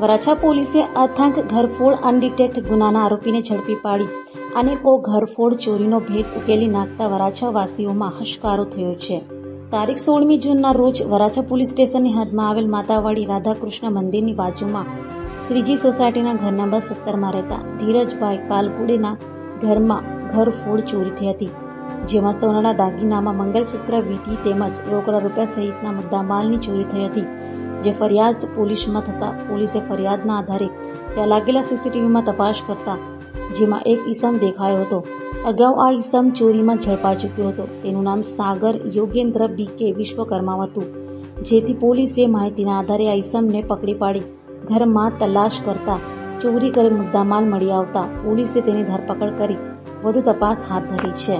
વરાછા પોલીસે અથાંક ઘરફોડ અનડિટેક્ટ ગુનાના આરોપીને ઝડપી પાડી અનેકો ઘરફોડ ચોરીનો ભેદ ઉકેલી નાખતા વરાછા વાસીઓમાં હશકારો થયો છે। તારીખ 16મી જૂનના રોજ વરાછા પોલીસ સ્ટેશનની હદમાં આવેલ માતાવાડી રાધાકૃષ્ણ મંદિરની બાજુમાં શ્રીજી સોસાયટીના ઘર નંબર 17માં રહેતા ધીરજભાઈ કાલગુડેના ઘરમાં ઘરફોડ ચોરી થઈ હતી, જેમાં સોનાના દાગીનામાં મંગલસૂત્ર, વીંટી તેમજ રોકડા રૂપિયા સહિતના મુદ્દામાલની ચોરી થઈ હતી। જે ફરિયાદ પોલીસમાં થતા પોલીસે ફરિયાદના આધારે ત્યાં લાગેલા સીસીટીવીમાં તપાસ કરતા જેમાં એક ઈસમ દેખાયો હતો। અગાઉ આ ઈસમ ચોરીમાં ઝડપાઈ ચૂક્યો હતો। તેનું નામ સાગર યોગેન્દ્ર બીકે વિશ્વકર્મા હતું, જેથી પોલીસે માહિતીના આધારે આ ઈસમને પકડી પાડી ઘરમાં તલાશ કરતા ચોરી કરેલ મુદ્દામાલ મળી આવતા પોલીસે તેની ધરપકડ કરી વધુ તપાસ હાથ ધરી છે।